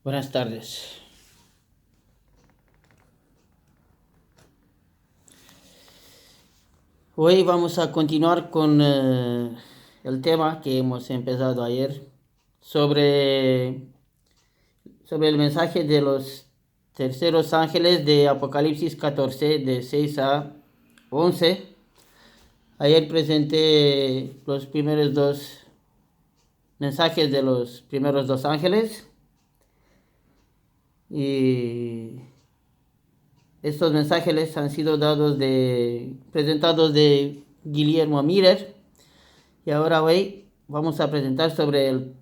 Buenas tardes. Hoy vamos a continuar con el tema que hemos empezado ayer sobre, sobre el mensaje de los terceros ángeles de Apocalipsis 14, de 6 a 11. Ayer presenté los primeros dos mensajes de los primeros dos ángeles y estos mensajes han sido presentados de Guillermo Miller, y ahora hoy vamos a presentar sobre el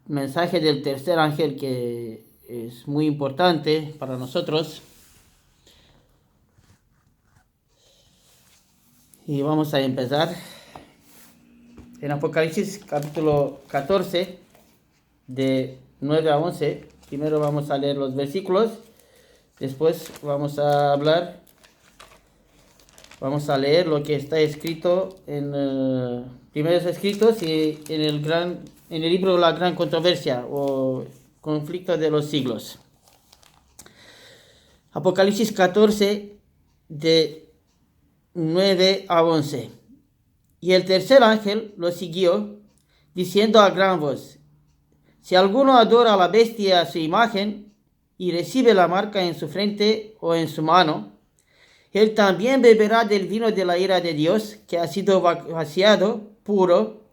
mensaje del tercer ángel, que es muy importante para nosotros. Y vamos a empezar en Apocalipsis capítulo 14 de 9 a 11. Primero vamos a leer los versículos. Después vamos a leer lo que está escrito en primeros escritos y en el libro La Gran Controversia o Conflicto de los Siglos. Apocalipsis 14 de 9 a 11. Y el tercer ángel lo siguió, diciendo a gran voz: si alguno adora a la bestia a su imagen y recibe la marca en su frente o en su mano, él también beberá del vino de la ira de Dios, que ha sido vaciado puro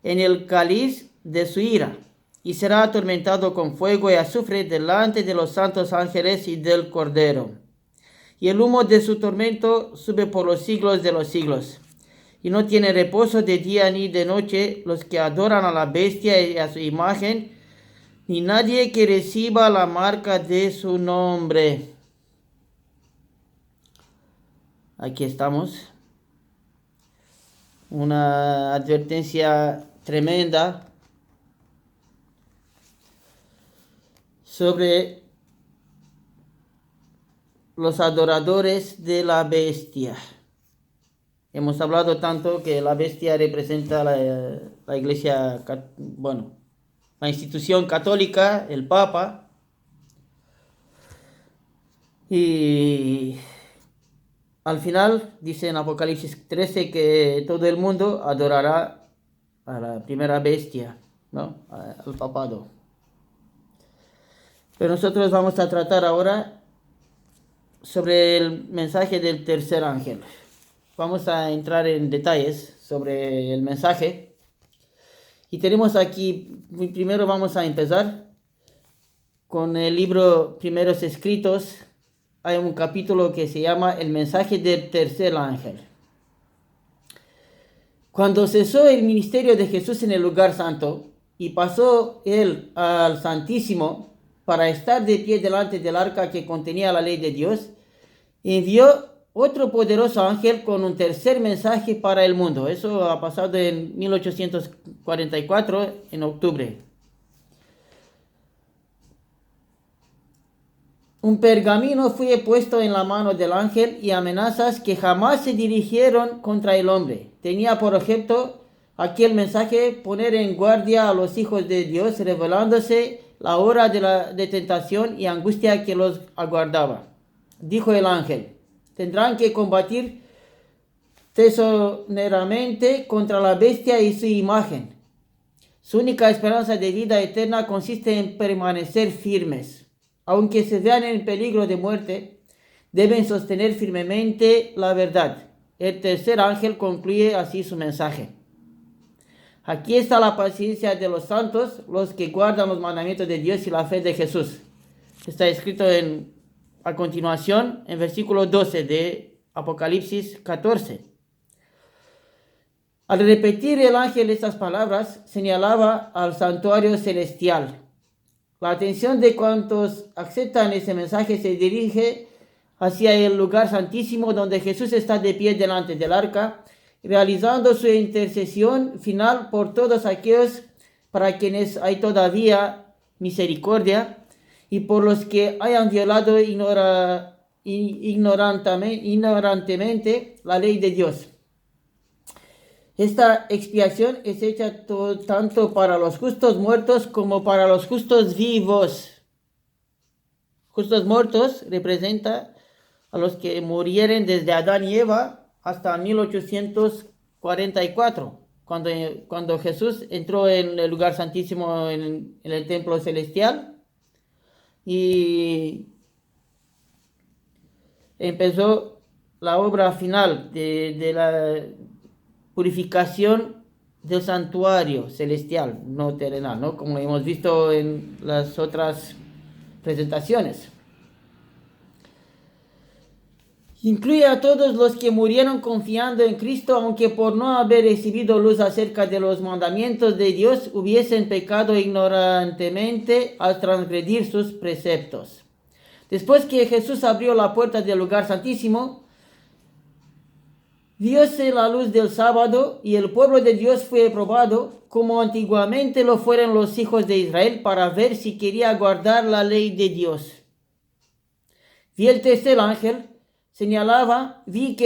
en el cáliz de su ira, y será atormentado con fuego y azufre delante de los santos ángeles y del Cordero. Y el humo de su tormento sube por los siglos de los siglos. Y no tiene reposo de día ni de noche los que adoran a la bestia y a su imagen, ni nadie que reciba la marca de su nombre. Aquí estamos. Una advertencia tremenda sobre los adoradores de la bestia. Hemos hablado tanto que la bestia representa la iglesia, la institución católica, el Papa. Y al final dice en Apocalipsis 13 que todo el mundo adorará a la primera bestia, ¿no? Al papado. Pero nosotros vamos a tratar ahora sobre el mensaje del tercer ángel. Vamos a entrar en detalles sobre el mensaje. Y tenemos aquí, primero vamos a empezar con el libro Primeros Escritos. Hay un capítulo que se llama El mensaje del tercer ángel. Cuando cesó el ministerio de Jesús en el lugar santo y pasó él al Santísimo para estar de pie delante del arca que contenía la ley de Dios, envió otro poderoso ángel con un tercer mensaje para el mundo. Eso ha pasado en 1844, en octubre. Un pergamino fue puesto en la mano del ángel y amenazas que jamás se dirigieron contra el hombre. Tenía por objeto aquel mensaje poner en guardia a los hijos de Dios, revelándose la hora de tentación y angustia que los aguardaba. Dijo el ángel: tendrán que combatir tesoneramente contra la bestia y su imagen. Su única esperanza de vida eterna consiste en permanecer firmes. Aunque se vean en peligro de muerte, deben sostener firmemente la verdad. El tercer ángel concluye así su mensaje: aquí está la paciencia de los santos, los que guardan los mandamientos de Dios y la fe de Jesús. Está escrito a continuación en versículo 12 de Apocalipsis 14. Al repetir el ángel estas palabras, señalaba al santuario celestial. La atención de cuantos aceptan ese mensaje se dirige hacia el lugar santísimo, donde Jesús está de pie delante del arca, realizando su intercesión final por todos aquellos para quienes hay todavía misericordia y por los que hayan violado ignorantemente la ley de Dios. Esta expiación es hecha tanto para los justos muertos como para los justos vivos. justos muertos representa a los que murieron desde Adán y Eva hasta 1844, cuando Jesús entró en el lugar santísimo en el templo celestial y empezó la obra final de la purificación del santuario celestial, no terrenal, ¿no? Como hemos visto en las otras presentaciones. Incluye a todos los que murieron confiando en Cristo, aunque por no haber recibido luz acerca de los mandamientos de Dios hubiesen pecado ignorantemente al transgredir sus preceptos. Después que Jesús abrió la puerta del lugar santísimo, vióse la luz del sábado y el pueblo de Dios fue probado, como antiguamente lo fueron los hijos de Israel, para ver si quería guardar la ley de Dios. Vi que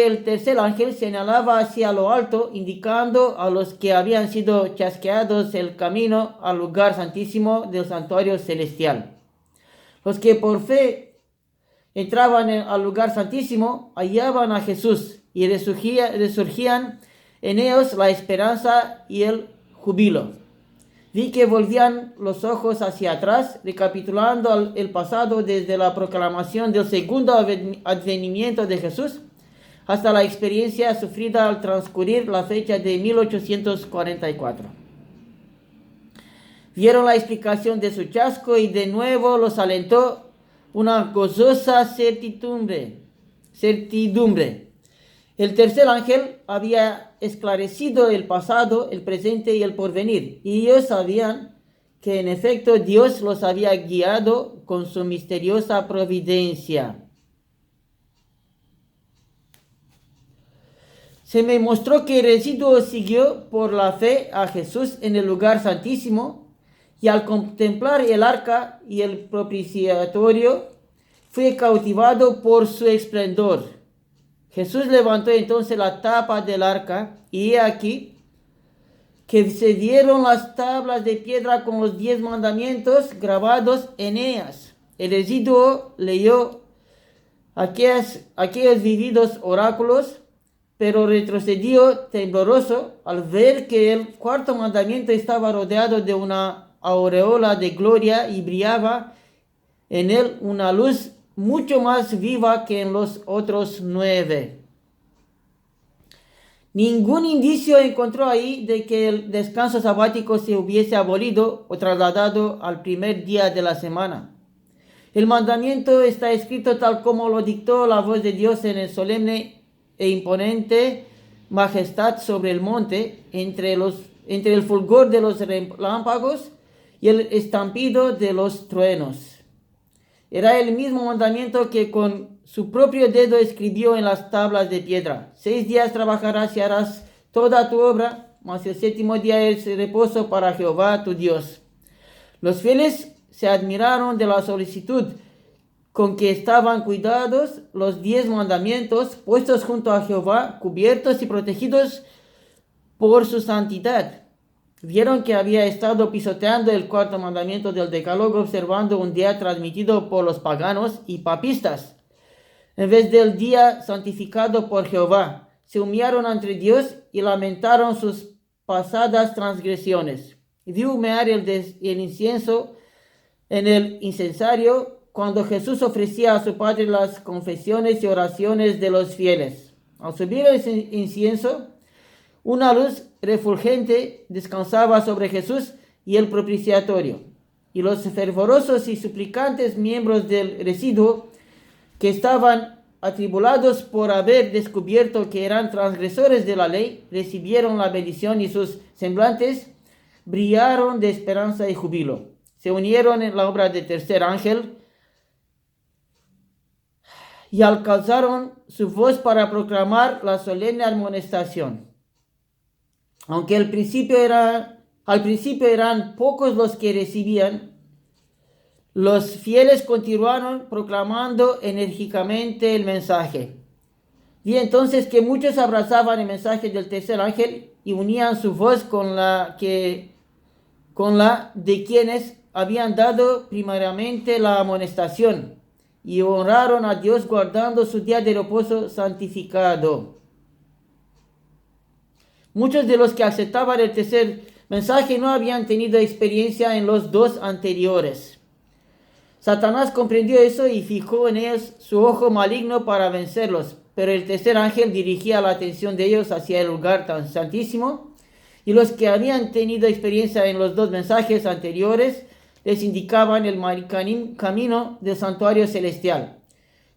el tercer ángel señalaba hacia lo alto, indicando a los que habían sido chasqueados el camino al lugar santísimo del santuario celestial. Los que por fe entraban al lugar santísimo hallaban a Jesús y resurgían en ellos la esperanza y el júbilo. Vi que volvían los ojos hacia atrás, recapitulando el pasado desde la proclamación del segundo advenimiento de Jesús hasta la experiencia sufrida al transcurrir la fecha de 1844. Vieron la explicación de su chasco y de nuevo los alentó una gozosa certidumbre. El tercer ángel había esclarecido el pasado, el presente y el porvenir, y ellos sabían que en efecto Dios los había guiado con su misteriosa providencia. Se me mostró que el residuo siguió por la fe a Jesús en el lugar santísimo, y al contemplar el arca y el propiciatorio, fue cautivado por su esplendor. Jesús levantó entonces la tapa del arca, y he aquí que se vieron las tablas de piedra con los 10 mandamientos grabados en ellas. El residuo leyó aquellos vividos oráculos, pero retrocedió tembloroso al ver que el cuarto mandamiento estaba rodeado de una aureola de gloria y brillaba en él una luz mucho más viva que en los otros 9. Ningún indicio encontró ahí de que el descanso sabático se hubiese abolido o trasladado al primer día de la semana. El mandamiento está escrito tal como lo dictó la voz de Dios en el solemne e imponente majestad sobre el monte, entre el fulgor de los relámpagos y el estampido de los truenos. Era el mismo mandamiento que con su propio dedo escribió en las tablas de piedra. 6 días trabajarás y harás toda tu obra, mas el séptimo día es reposo para Jehová tu Dios. Los fieles se admiraron de la solicitud con que estaban cuidados los 10 mandamientos, puestos junto a Jehová, cubiertos y protegidos por su santidad. Vieron que había estado pisoteando el cuarto mandamiento del decálogo, observando un día transmitido por los paganos y papistas, en vez del día santificado por Jehová. Se humillaron ante Dios y lamentaron sus pasadas transgresiones. Vi humear el incienso en el incensario cuando Jesús ofrecía a su Padre las confesiones y oraciones de los fieles. Al subir el incienso, una luz refulgente descansaba sobre Jesús y el propiciatorio, y los fervorosos y suplicantes miembros del residuo, que estaban atribulados por haber descubierto que eran transgresores de la ley, recibieron la bendición y sus semblantes brillaron de esperanza y júbilo. Se unieron en la obra del tercer ángel y alcanzaron su voz para proclamar la solemne amonestación. Aunque al principio eran pocos los que recibían, los fieles continuaron proclamando enérgicamente el mensaje. Vi entonces que muchos abrazaban el mensaje del tercer ángel y unían su voz con la de quienes habían dado primariamente la amonestación. y honraron a Dios guardando su día de reposo santificado. Muchos de los que aceptaban el tercer mensaje no habían tenido experiencia en los dos anteriores. Satanás comprendió eso y fijó en ellos su ojo maligno para vencerlos, pero el tercer ángel dirigía la atención de ellos hacia el lugar tan santísimo, y los que habían tenido experiencia en los dos mensajes anteriores les indicaban el camino del santuario celestial.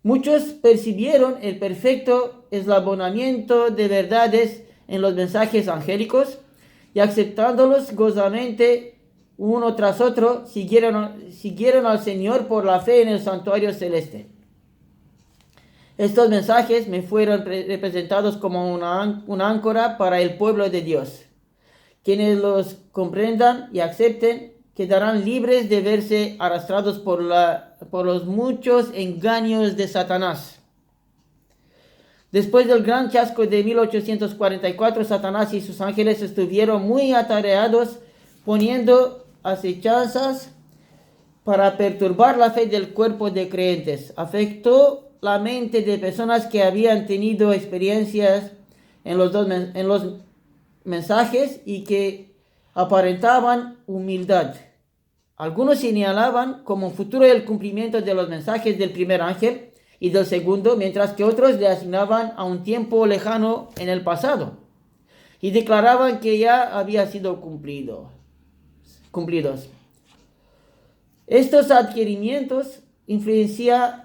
Muchos percibieron el perfecto eslabonamiento de verdades en los mensajes angélicos y aceptándolos gozosamente uno tras otro, siguieron al Señor por la fe en el santuario celeste. Estos mensajes me fueron representados como una áncora para el pueblo de Dios. Quienes los comprendan y acepten quedarán libres de verse arrastrados por los muchos engaños de Satanás. Después del gran chasco de 1844, Satanás y sus ángeles estuvieron muy atareados poniendo acechanzas para perturbar la fe del cuerpo de creyentes. Afectó la mente de personas que habían tenido experiencias en los mensajes y que aparentaban humildad. Algunos señalaban como futuro el cumplimiento de los mensajes del primer ángel y del segundo, mientras que otros le asignaban a un tiempo lejano en el pasado y declaraban que ya había sido cumplidos. Estos adquirimientos influenciaron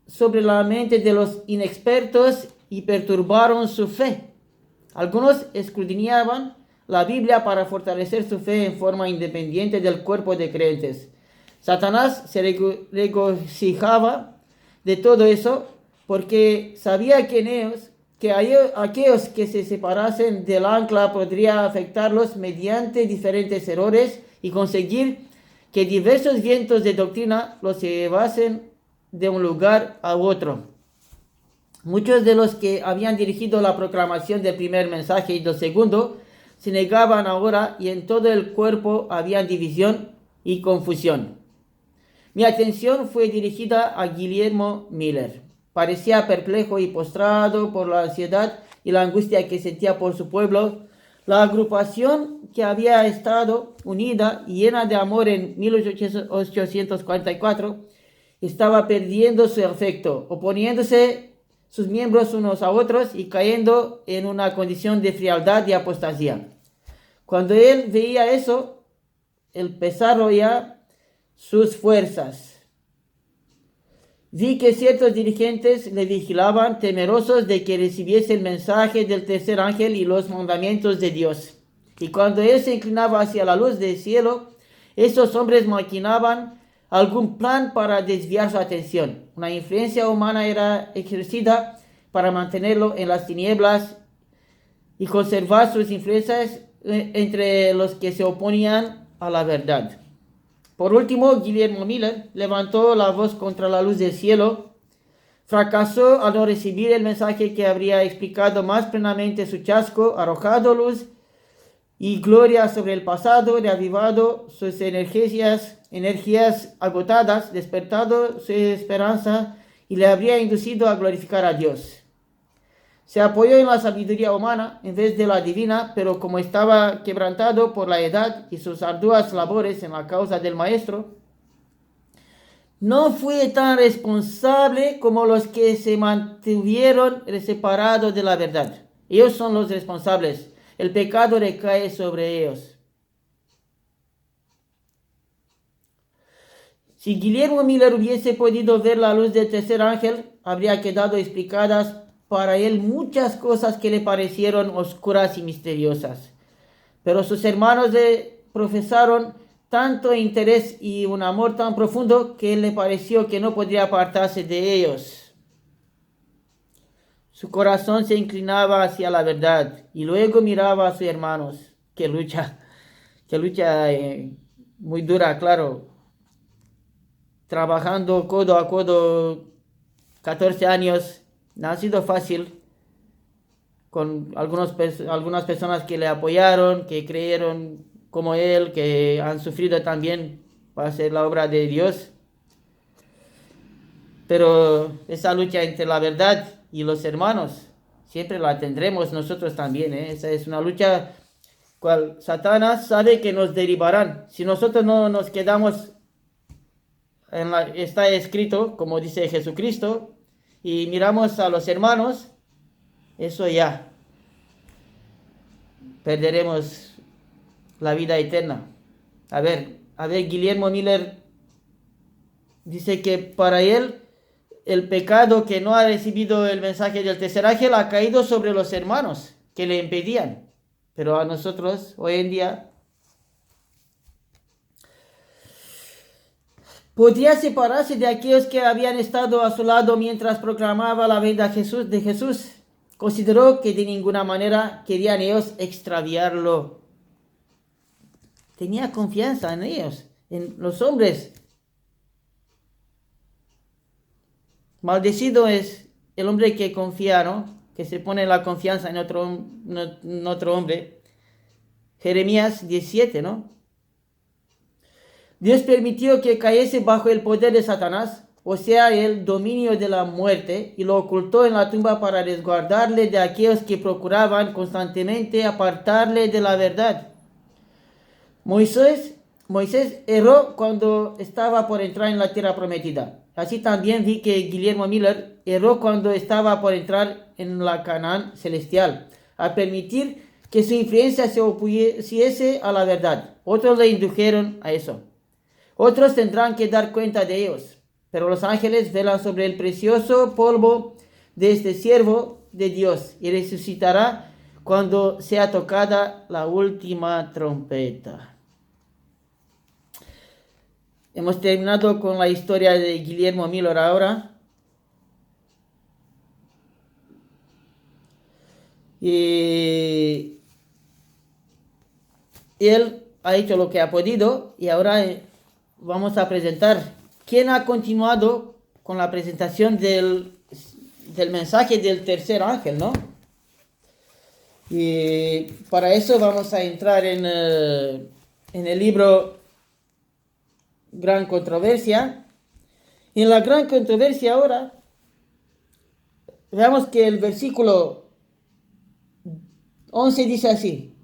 sobre la mente de los inexpertos y perturbaron su fe. Algunos escudriñaban la Biblia para fortalecer su fe en forma independiente del cuerpo de creyentes. Satanás se regocijaba de todo eso porque sabía que aquellos que se separasen del ancla podría afectarlos mediante diferentes errores y conseguir que diversos vientos de doctrina los llevasen de un lugar a otro. Muchos de los que habían dirigido la proclamación del primer mensaje y del segundo se negaban ahora y en todo el cuerpo había división y confusión. Mi atención fue dirigida a Guillermo Miller. Parecía perplejo y postrado por la ansiedad y la angustia que sentía por su pueblo. La agrupación que había estado unida y llena de amor en 1844 estaba perdiendo su afecto, oponiéndose sus miembros unos a otros y cayendo en una condición de frialdad y apostasía. Cuando él veía eso, empezaron ya sus fuerzas. Vi que ciertos dirigentes le vigilaban, temerosos de que recibiese el mensaje del tercer ángel y los mandamientos de Dios. Y cuando él se inclinaba hacia la luz del cielo, esos hombres maquinaban algún plan para desviar su atención. Una influencia humana era ejercida para mantenerlo en las tinieblas y conservar sus influencias entre los que se oponían a la verdad. Por último, Guillermo Miller levantó la voz contra la luz del cielo. Fracasó al no recibir el mensaje que habría explicado más plenamente su chasco, arrojado luz y gloria sobre el pasado, reavivado sus energías agotadas, despertado su esperanza y le habría inducido a glorificar a Dios. Se apoyó en la sabiduría humana en vez de la divina, pero como estaba quebrantado por la edad y sus arduas labores en la causa del Maestro, no fue tan responsable como los que se mantuvieron separados de la verdad. Ellos son los responsables. El pecado recae sobre ellos. Si Guillermo Miller hubiese podido ver la luz del tercer ángel, habría quedado explicadas para él muchas cosas que le parecieron oscuras y misteriosas. Pero sus hermanos le profesaron tanto interés y un amor tan profundo que le pareció que no podría apartarse de ellos. Su corazón se inclinaba hacia la verdad y luego miraba a sus hermanos. Qué lucha muy dura, claro. Trabajando codo a codo 14 años. No ha sido fácil, con algunas personas que le apoyaron, que creyeron como él, que han sufrido también para hacer la obra de Dios. Pero esa lucha entre la verdad y los hermanos, siempre la tendremos nosotros también, ¿eh? Esa es una lucha cual Satanás sabe que nos derivarán. Si nosotros no nos quedamos está escrito, como dice Jesucristo, y miramos a los hermanos, eso ya, perderemos la vida eterna. A ver, Guillermo Miller dice que para él el pecado que no ha recibido el mensaje del tercer ángel ha caído sobre los hermanos que le impedían. Pero a nosotros, hoy en día, podría separarse de aquellos que habían estado a su lado mientras proclamaba la venida de Jesús. Consideró que de ninguna manera querían ellos extraviarlo. Tenía confianza en ellos, en los hombres. Maldecido es el hombre que confía, ¿no? Que se pone la confianza en otro hombre. Jeremías 17, ¿no? Dios permitió que cayese bajo el poder de Satanás, o sea, el dominio de la muerte, y lo ocultó en la tumba para resguardarle de aquellos que procuraban constantemente apartarle de la verdad. Moisés erró cuando estaba por entrar en la tierra prometida. Así también vi que Guillermo Miller erró cuando estaba por entrar en la Canaán celestial, al permitir que su influencia se opusiese a la verdad. Otros le indujeron a eso. Otros tendrán que dar cuenta de ellos. Pero los ángeles velan sobre el precioso polvo de este siervo de Dios y resucitará cuando sea tocada la última trompeta. Hemos terminado con la historia de Guillermo Miller ahora. Y él ha hecho lo que ha podido y ahora vamos a presentar quién ha continuado con la presentación del mensaje del tercer ángel, ¿no? Y para eso vamos a entrar en el libro Gran Controversia. Y en la Gran Controversia ahora, veamos que el versículo 11 dice así: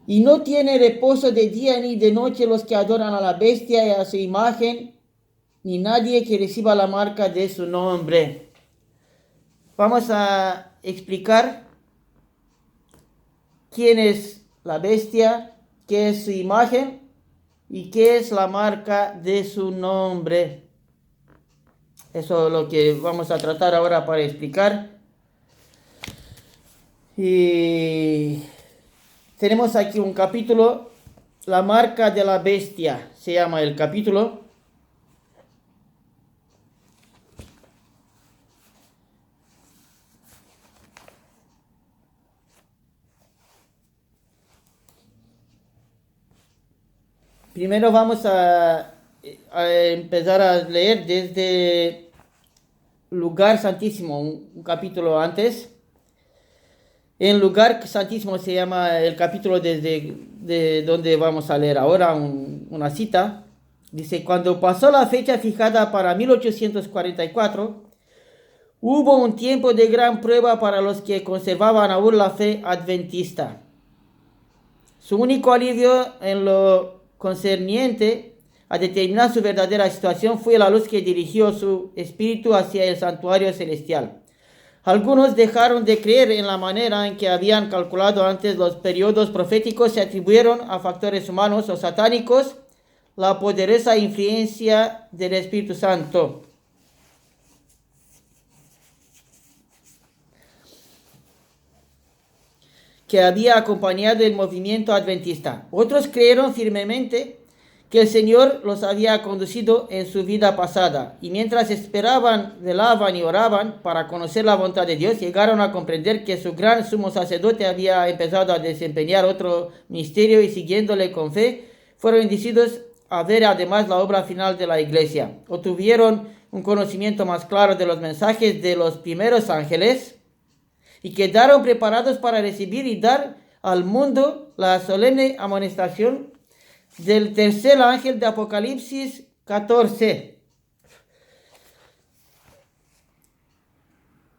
y no tiene reposo de día ni de noche los que adoran a la bestia y a su imagen, ni nadie que reciba la marca de su nombre. Vamos a explicar quién es la bestia, qué es su imagen y qué es la marca de su nombre. Eso es lo que vamos a tratar ahora para explicar. Y tenemos aquí un capítulo, la marca de la bestia, se llama el capítulo. Primero vamos a empezar a leer desde Lugar Santísimo, un capítulo antes. En Lugar Santísimo se llama el capítulo de donde vamos a leer ahora una cita. Dice: cuando pasó la fecha fijada para 1844, hubo un tiempo de gran prueba para los que conservaban aún la fe adventista. Su único alivio en lo concerniente a determinar su verdadera situación fue la luz que dirigió su espíritu hacia el santuario celestial. Algunos dejaron de creer en la manera en que habían calculado antes los periodos proféticos y atribuyeron a factores humanos o satánicos la poderosa influencia del Espíritu Santo. Que había acompañado el movimiento adventista. Otros creyeron firmemente que el Señor los había conducido en su vida pasada, y mientras esperaban, velaban y oraban para conocer la voluntad de Dios, llegaron a comprender que su gran sumo sacerdote había empezado a desempeñar otro ministerio, y siguiéndole con fe, fueron inducidos a ver además la obra final de la iglesia. Obtuvieron un conocimiento más claro de los mensajes de los primeros ángeles, y quedaron preparados para recibir y dar al mundo la solemne amonestación del tercer ángel de Apocalipsis 14.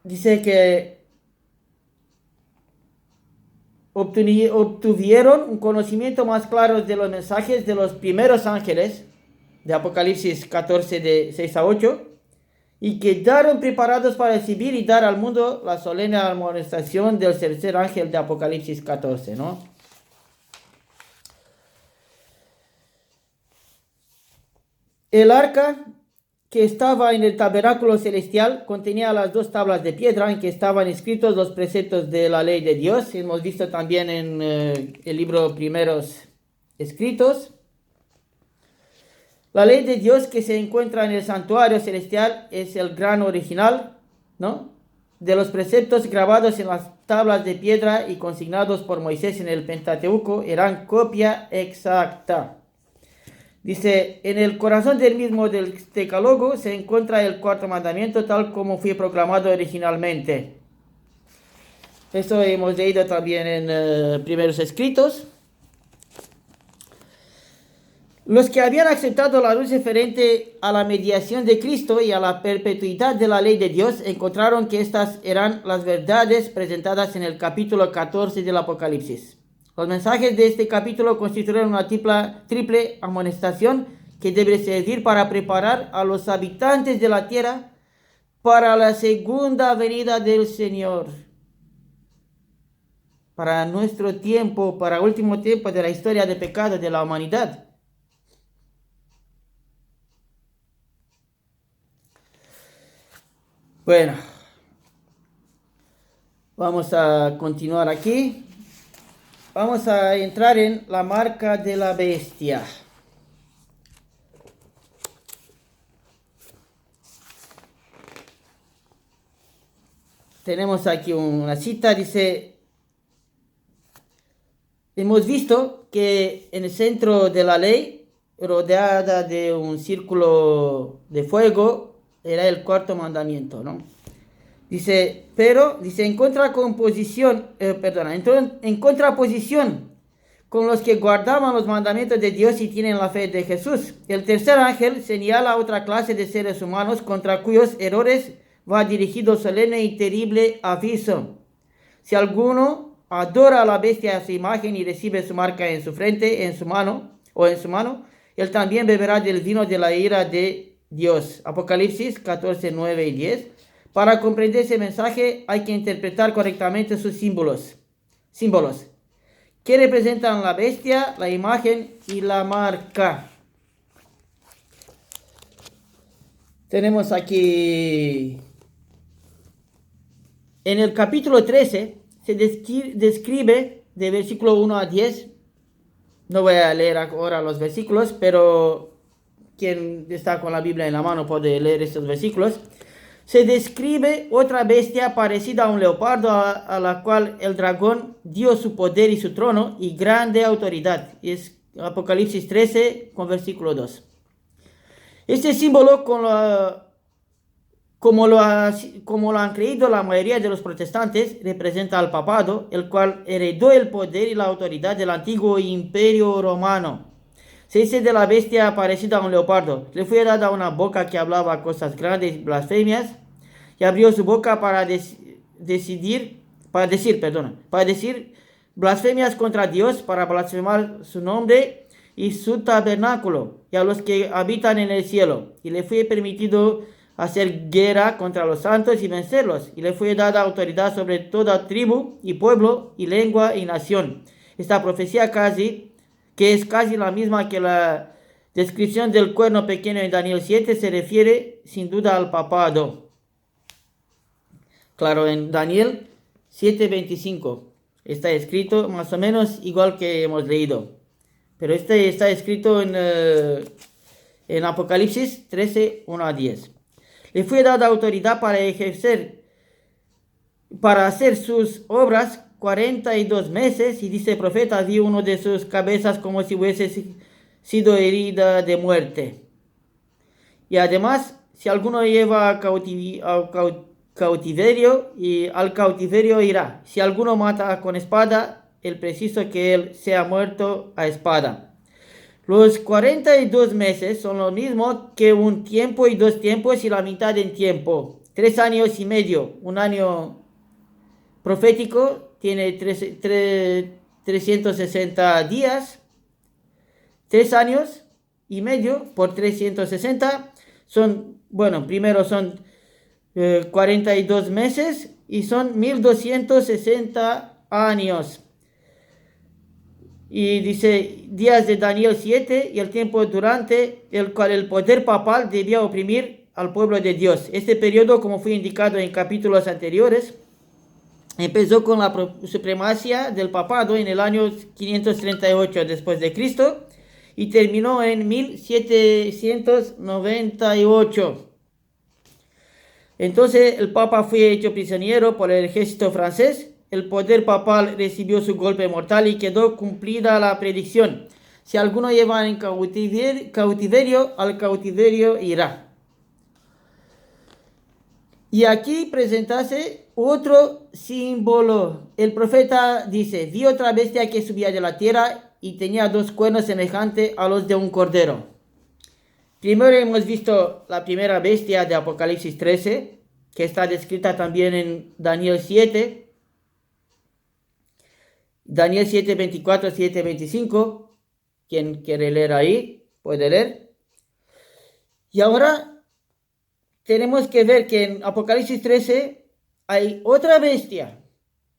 dice que obtuvieron un conocimiento más claro de los mensajes de los primeros ángeles, de Apocalipsis 14, de 6 a 8, y quedaron preparados para recibir y dar al mundo la solemne amonestación del tercer ángel de Apocalipsis 14, ¿no? El arca que estaba en el tabernáculo celestial contenía las 2 tablas de piedra en que estaban escritos los preceptos de la ley de Dios. Hemos visto también en el libro Primeros Escritos. La ley de Dios que se encuentra en el santuario celestial es el gran original, ¿no?, de los preceptos grabados en las tablas de piedra y consignados por Moisés en el Pentateuco eran copia exacta. Dice, en el corazón del mismo del decálogo se encuentra el 4º mandamiento tal como fue proclamado originalmente. Esto hemos leído también en Primeros Escritos. Los que habían aceptado la luz referente a la mediación de Cristo y a la perpetuidad de la ley de Dios encontraron que estas eran las verdades presentadas en el capítulo 14 del Apocalipsis. Los mensajes de este capítulo constituyen una triple amonestación que debe servir para preparar a los habitantes de la tierra para la segunda venida del Señor. Para nuestro tiempo, para el último tiempo de la historia de pecado de la humanidad. Bueno, vamos a continuar aquí. Vamos a entrar en la marca de la bestia. Tenemos aquí una cita, dice: hemos visto que en el centro de la ley, rodeada de un círculo de fuego, era el 4º mandamiento, ¿no? Dice, pero, dice, en contraposición con los que guardaban los mandamientos de Dios y tienen la fe de Jesús. El tercer ángel señala a otra clase de seres humanos contra cuyos errores va dirigido solemne y terrible aviso. Si alguno adora a la bestia a su imagen y recibe su marca en su frente, en su mano, él también beberá del vino de la ira de Dios. Apocalipsis 14, 9 y 10. Para comprender ese mensaje hay que interpretar correctamente sus símbolos. ¿Qué representan la bestia, la imagen y la marca? Tenemos aquí, en el capítulo 13, se describe de versículo 1 a 10. No voy a leer ahora los versículos, pero quien está con la Biblia en la mano puede leer estos versículos. Se describe otra bestia parecida a un leopardo, a la cual el dragón dio su poder y su trono y grande autoridad. Es Apocalipsis 13 con versículo 2. Este símbolo, como lo han creído la mayoría de los protestantes, representa al papado, el cual heredó el poder y la autoridad del antiguo imperio romano. Se dice de la bestia parecida a un leopardo: le fue dada una boca que hablaba cosas grandes y blasfemias, y abrió su boca para decir blasfemias contra Dios, para blasfemar su nombre y su tabernáculo, y a los que habitan en el cielo. Y le fue permitido hacer guerra contra los santos y vencerlos, y le fue dada autoridad sobre toda tribu y pueblo y lengua y nación. Esta profecía que es casi la misma que la descripción del cuerno pequeño en Daniel 7, se refiere sin duda al papado. Claro, en Daniel 7:25 está escrito más o menos igual que hemos leído, pero este está escrito en Apocalipsis 13, 1 a 10. Le fue dada autoridad para hacer sus obras 42 meses, y dice el profeta, vio uno de sus cabezas como si hubiese sido herida de muerte. Y además, si alguno lleva al cautiverio, y al cautiverio irá. Si alguno mata con espada, el preciso que él sea muerto a espada. Los 42 meses son lo mismo que un tiempo y 2 tiempos y la mitad en tiempo. 3 años y medio. Un año profético tiene 360 días. 3 años y medio por 360 son, bueno, primero son 42 meses y son 1260 años. Y dice, días de Daniel 7 y el tiempo durante el cual el poder papal debía oprimir al pueblo de Dios. Este periodo, como fue indicado en capítulos anteriores, empezó con la supremacía del papado en el año 538 después de Cristo y terminó en 1798. Entonces el papa fue hecho prisionero por el ejército francés. El poder papal recibió su golpe mortal y quedó cumplida la predicción. Si alguno lleva en cautiverio, al cautiverio irá. Y aquí presentase otro símbolo. El profeta dice, vi otra bestia que subía de la tierra y tenía 2 cuernos semejantes a los de un cordero. Primero hemos visto la primera bestia de Apocalipsis 13, que está descrita también en Daniel 7. Daniel 7, 24, 7, 25. Quien quiere leer ahí, puede leer. Y ahora tenemos que ver que en Apocalipsis 13 hay otra bestia.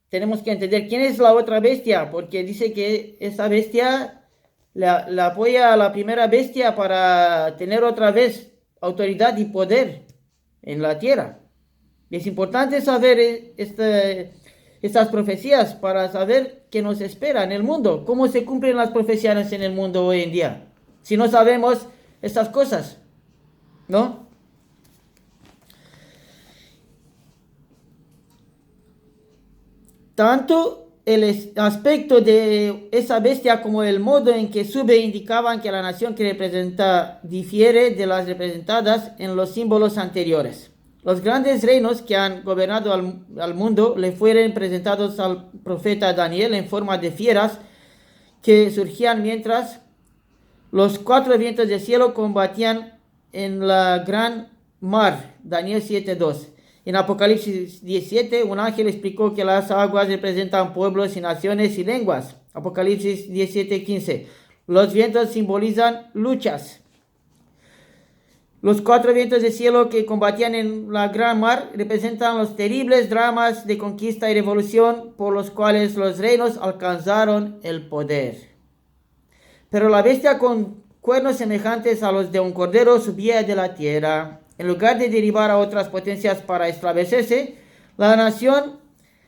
Tenemos que entender quién es la otra bestia, porque dice que esa bestia la apoya a la primera bestia para tener otra vez autoridad y poder en la tierra. Es importante saber estas profecías para saber qué nos espera en el mundo, cómo se cumplen las profecías en el mundo hoy en día. Si no sabemos estas cosas, ¿no? Tanto el aspecto de esa bestia como el modo en que sube indicaban que la nación que representa difiere de las representadas en los símbolos anteriores. Los grandes reinos que han gobernado al mundo le fueron presentados al profeta Daniel en forma de fieras que surgían mientras los 4 vientos del cielo combatían en la gran mar. Daniel 7:2. En Apocalipsis 17, un ángel explicó que las aguas representan pueblos y naciones y lenguas. Apocalipsis 17:15. Los vientos simbolizan luchas. Los 4 vientos del cielo que combatían en la gran mar representan los terribles dramas de conquista y revolución por los cuales los reinos alcanzaron el poder. Pero la bestia con cuernos semejantes a los de un cordero subía de la tierra. En lugar de derivar a otras potencias para establecerse, la nación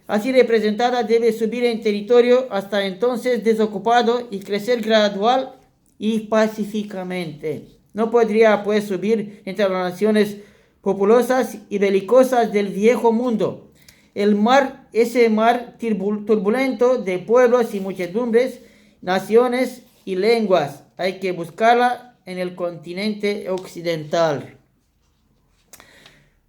así representada debe subir en territorio hasta entonces desocupado y crecer gradual y pacíficamente. No podría pues subir entre las naciones populosas y belicosas del viejo mundo. El mar, ese mar turbulento de pueblos y muchedumbres, naciones y lenguas, hay que buscarla en el continente occidental.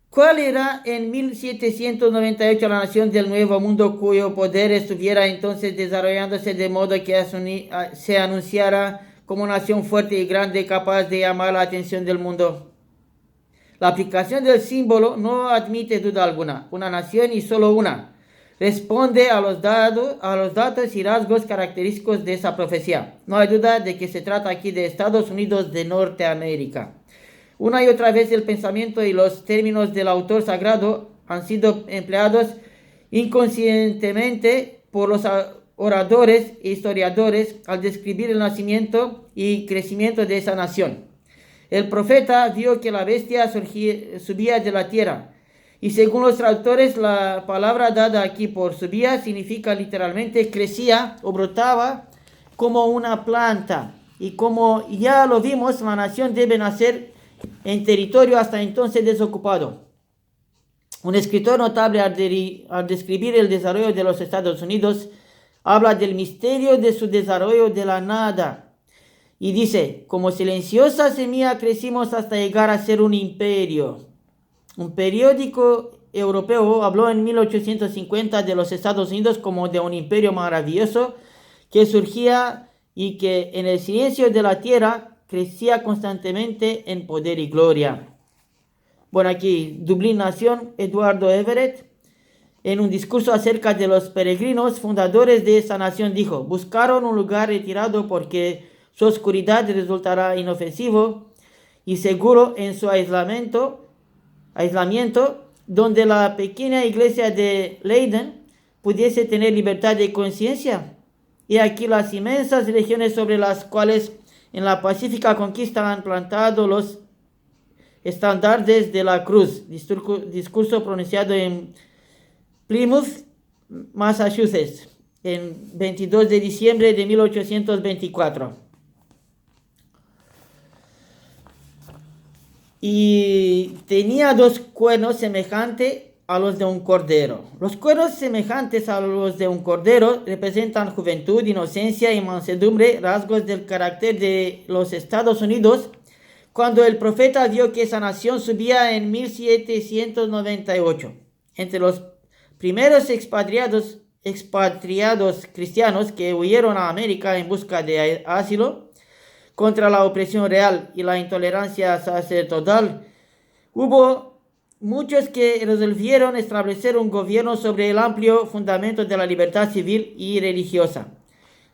¿Cuál era en 1798 la nación del Nuevo Mundo cuyo poder estuviera entonces desarrollándose de modo que se anunciara como nación fuerte y grande capaz de llamar la atención del mundo? La aplicación del símbolo no admite duda alguna. Una nación y solo una responde a los datos y rasgos característicos de esa profecía. No hay duda de que se trata aquí de Estados Unidos de Norteamérica. Una y otra vez el pensamiento y los términos del autor sagrado han sido empleados inconscientemente por los oradores e historiadores al describir el nacimiento y crecimiento de esa nación. El profeta vio que la bestia subía de la tierra, y según los traductores, la palabra dada aquí por subía significa literalmente crecía o brotaba como una planta. Y como ya lo vimos, la nación debe nacer en territorio hasta entonces desocupado. Un escritor notable al describir el desarrollo de los Estados Unidos habla del misterio de su desarrollo de la nada y dice: como silenciosa semilla crecimos hasta llegar a ser un imperio. Un periódico europeo habló en 1850 de los Estados Unidos como de un imperio maravilloso que surgía y que en el silencio de la tierra crecía constantemente en poder y gloria. Bueno, aquí, Dublín Nación, Eduardo Everett, en un discurso acerca de los peregrinos fundadores de esta nación, dijo: buscaron un lugar retirado porque su oscuridad resultará inofensivo y seguro en su aislamiento, donde la pequeña iglesia de Leiden pudiese tener libertad de conciencia. Y aquí las inmensas regiones sobre las cuales en la pacífica conquista han plantado los estandartes de la cruz. Discurso pronunciado en Plymouth, Massachusetts, en 22 de diciembre de 1824. Y tenía 2 cuernos semejantes a los de un cordero. Los cuernos semejantes a los de un cordero representan juventud, inocencia y mansedumbre, rasgos del carácter de los Estados Unidos, cuando el profeta vio que esa nación subía en 1798. Entre los primeros expatriados cristianos que huyeron a América en busca de asilo contra la opresión real y la intolerancia sacerdotal, hubo muchos que resolvieron establecer un gobierno sobre el amplio fundamento de la libertad civil y religiosa.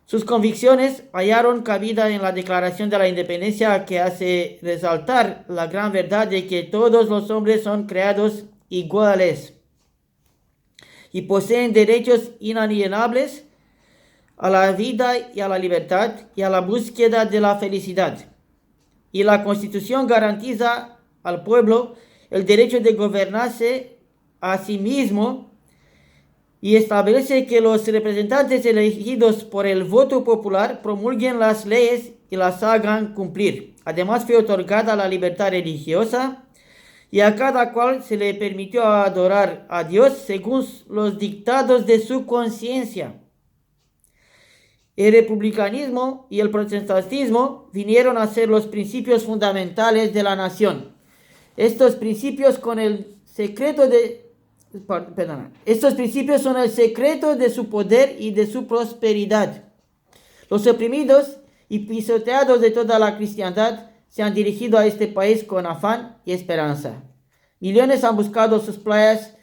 Sus convicciones hallaron cabida en la Declaración de la Independencia, que hace resaltar la gran verdad de que todos los hombres son creados iguales y poseen derechos inalienables a la vida y a la libertad y a la búsqueda de la felicidad. Y la Constitución garantiza al pueblo el derecho de gobernarse a sí mismo y establece que los representantes elegidos por el voto popular promulguen las leyes y las hagan cumplir. Además, fue otorgada la libertad religiosa y a cada cual se le permitió adorar a Dios según los dictados de su conciencia. El republicanismo y el protestantismo vinieron a ser los principios fundamentales de la nación. Estos principios son el secreto de su poder y de su prosperidad. Los oprimidos y pisoteados de toda la cristiandad se han dirigido a este país con afán y esperanza. Millones han buscado sus playas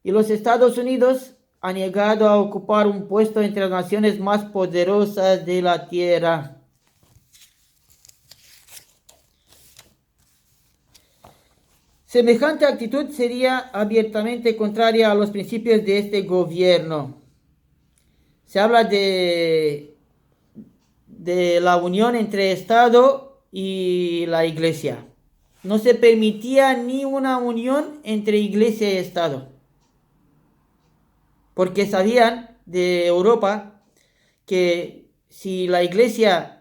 y los Estados Unidos han llegado a ocupar un puesto entre las naciones más poderosas de la tierra. Semejante actitud sería abiertamente contraria a los principios de este gobierno. Se habla de la unión entre Estado y la Iglesia. No se permitía ni una unión entre Iglesia y Estado, porque sabían de Europa que si la Iglesia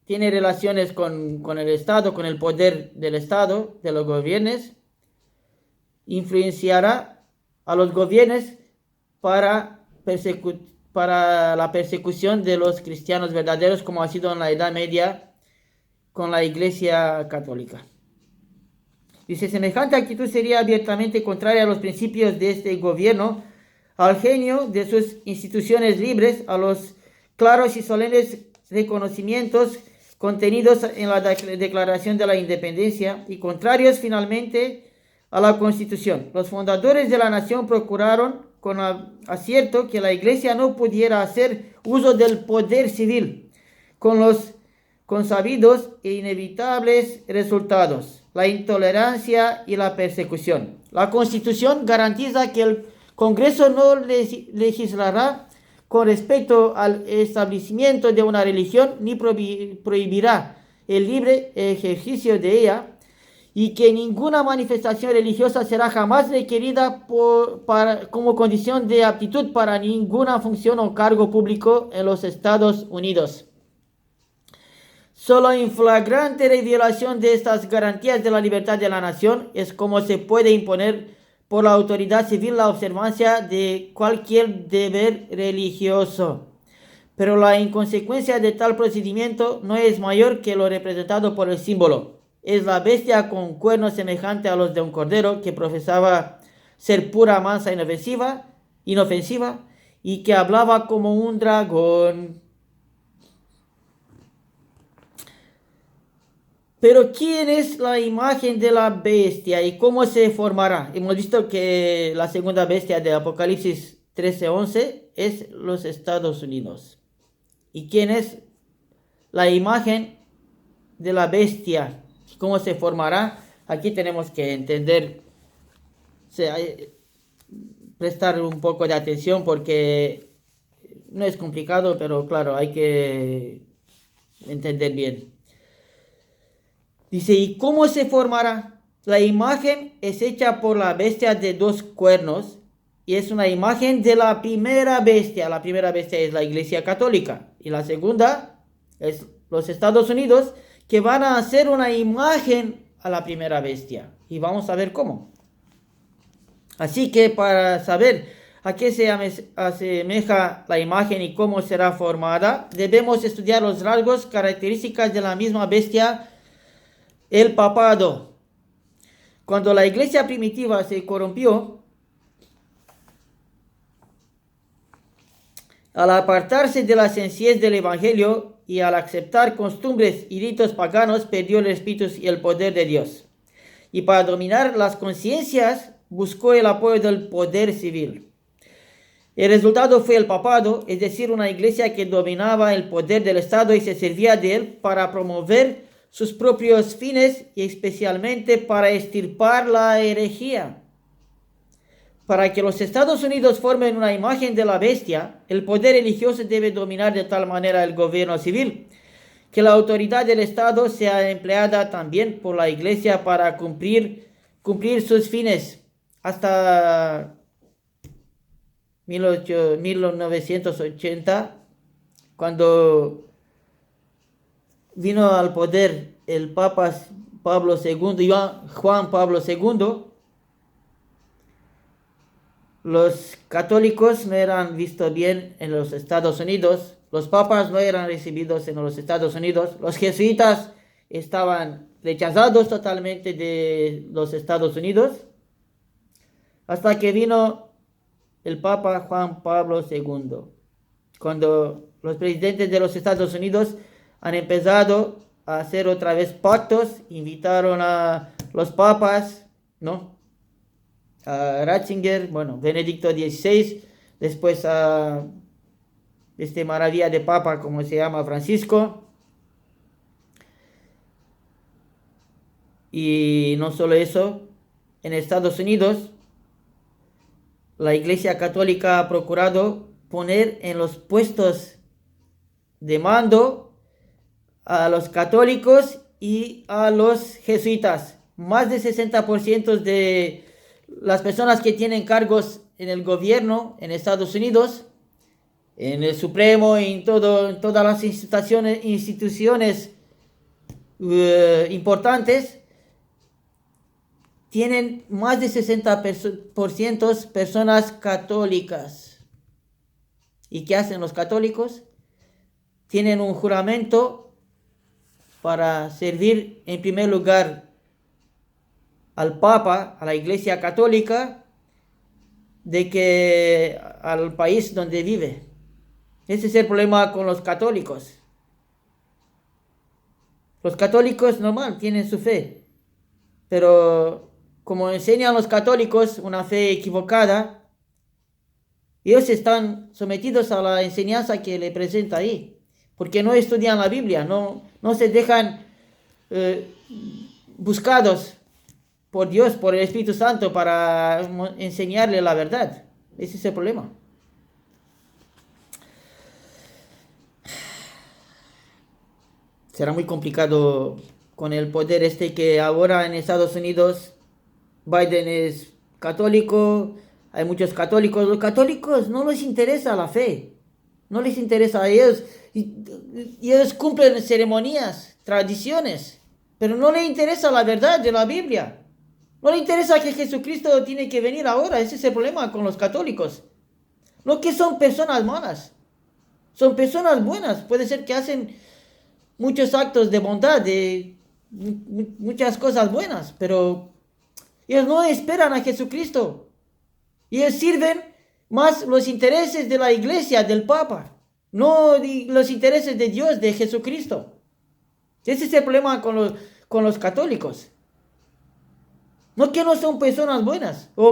tiene relaciones con el Estado, con el poder del Estado, de los gobiernos, influenciará a los gobiernos para la persecución de los cristianos verdaderos, como ha sido en la Edad Media con la Iglesia Católica. Dice: semejante actitud sería abiertamente contraria a los principios de este gobierno, al genio de sus instituciones libres, a los claros y solemnes reconocimientos contenidos en la Declaración de la Independencia y contrarios finalmente a la Constitución. Los fundadores de la nación procuraron con acierto que la Iglesia no pudiera hacer uso del poder civil, con los consabidos e inevitables resultados: la intolerancia y la persecución. La Constitución garantiza que el Congreso no legislará con respecto al establecimiento de una religión, ni prohibirá el libre ejercicio de ella, y que ninguna manifestación religiosa será jamás requerida como condición de aptitud para ninguna función o cargo público en los Estados Unidos. Solo en flagrante violación de estas garantías de la libertad de la nación es como se puede imponer por la autoridad civil la observancia de cualquier deber religioso. Pero la inconsecuencia de tal procedimiento no es mayor que lo representado por el símbolo. Es la bestia con cuernos semejante a los de un cordero, que profesaba ser pura, mansa, inofensiva, y que hablaba como un dragón. Pero ¿quién es la imagen de la bestia y cómo se formará? Hemos visto que la segunda bestia de Apocalipsis 13:11 es los Estados Unidos. ¿Y quién es la imagen de la bestia? ¿Cómo se formará? Aquí tenemos que entender, prestar un poco de atención porque no es complicado, pero claro, hay que entender bien. Dice, ¿y cómo se formará? La imagen es hecha por la bestia de 2 cuernos y es una imagen de la primera bestia. La primera bestia es la Iglesia Católica y la segunda es los Estados Unidos, que van a hacer una imagen a la primera bestia. Y vamos a ver cómo. Así que para saber a qué se asemeja la imagen y cómo será formada, debemos estudiar los rasgos, características de la misma bestia, el papado. Cuando la iglesia primitiva se corrompió, al apartarse de la sencillez del evangelio y al aceptar costumbres y ritos paganos, perdió el espíritu y el poder de Dios. Y para dominar las conciencias, buscó el apoyo del poder civil. El resultado fue el papado, es decir, una iglesia que dominaba el poder del Estado y se servía de él para promover sus propios fines y especialmente para extirpar la herejía. Para que los Estados Unidos formen una imagen de la bestia, el poder religioso debe dominar de tal manera el gobierno civil, que la autoridad del Estado sea empleada también por la iglesia para cumplir sus fines. Hasta 1980, cuando vino al poder el Papa Pablo II, Juan Pablo II, los católicos no eran vistos bien en los Estados Unidos, los papas no eran recibidos en los Estados Unidos, los jesuitas estaban rechazados totalmente de los Estados Unidos, hasta que vino el Papa Juan Pablo II, cuando los presidentes de los Estados Unidos han empezado a hacer otra vez pactos, invitaron a los papas, ¿no? A Ratzinger, Benedicto XVI, después a maravilla de papa, como se llama, Francisco. Y no solo eso, en Estados Unidos, la Iglesia Católica ha procurado poner en los puestos de mando a los católicos y a los jesuitas. Más del 60% de las personas que tienen cargos en el gobierno en Estados Unidos, en el Supremo, en todas las instituciones importantes, tienen más de 60% personas católicas. ¿Y qué hacen los católicos? Tienen un juramento para servir en primer lugar al Papa, a la Iglesia Católica, de que al país donde vive. Ese es el problema con los católicos. Los católicos normal tienen su fe, pero como enseñan los católicos una fe equivocada, ellos están sometidos a la enseñanza que le presenta ahí, porque no estudian la Biblia, no se dejan buscados por Dios, por el Espíritu Santo, para enseñarle la verdad. Ese es el problema. Será muy complicado con el poder que ahora en Estados Unidos Biden es católico, hay muchos católicos. Los católicos no les interesa la fe, no les interesa a ellos. Ellos cumplen ceremonias, tradiciones, pero no les interesa la verdad de la Biblia. No les interesa que Jesucristo tiene que venir ahora. Ese es el problema con los católicos. No que son personas malas, son personas buenas. Puede ser que hacen muchos actos de bondad, de muchas cosas buenas, pero ellos no esperan a Jesucristo. Ellos sirven más los intereses de la iglesia, del Papa, no los intereses de Dios, de Jesucristo. Ese es el problema con con los católicos. No que no son personas buenas o